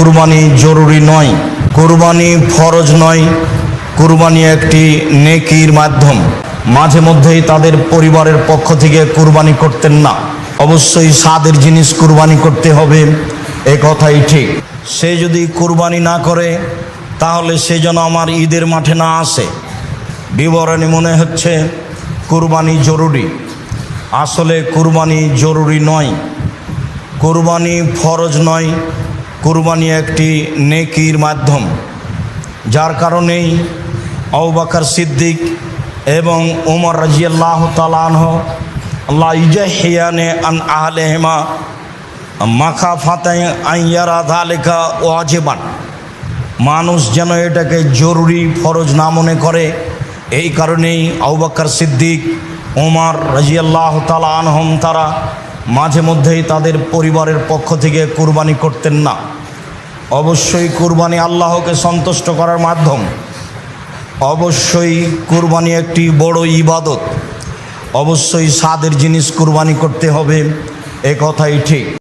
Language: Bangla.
কুরবানি জরুরি নয়, কুরবানি ফরজ নয়, কুরবানি একটি নেকির মাধ্যম। মাঝে মধ্যেই তাদের পরিবারের পক্ষ থেকে কুরবানি করতেন না। অবশ্যই স্বাদের জিনিস কুরবানি করতে হবে, এ কথাই ঠিক। সে যদি কুরবানি না করে তাহলে সে যেন আমার ঈদের মাঠে না আসে। বিবরণী মনে হচ্ছে কুরবানি জরুরি, আসলে কুরবানি জরুরি নয়, কুরবানি ফরজ নয়, কুরবানি একটি নেকির মাধ্যম। যার কারণেই আবু বকর সিদ্দিক এবং ওমর রাদিয়াল্লাহু তাআলা আনহু লা ইজাহিয়ানে আন আহলিহিমা মাখাফাতান আন ইয়ারা যালিকা ওয়াজিবান, মানুষ যেন এটাকে জরুরি ফরজ না মনে করে, এই কারণেই আবু বকর সিদ্দিক, ওমর রাদিয়াল্লাহু তাআলা আনহুম তারা মাঝে মধ্যেই তাদের পরিবারের পক্ষ থেকে কুরবানি করতেন না। অবশ্যই কুরবানি আল্লাহকে সন্তুষ্ট করার মাধ্যম, অবশ্যই কুরবানি একটি বড় ইবাদত, অবশ্যই স্বাদের জিনিস কুরবানি করতে হবে, এ কথাই ঠিক।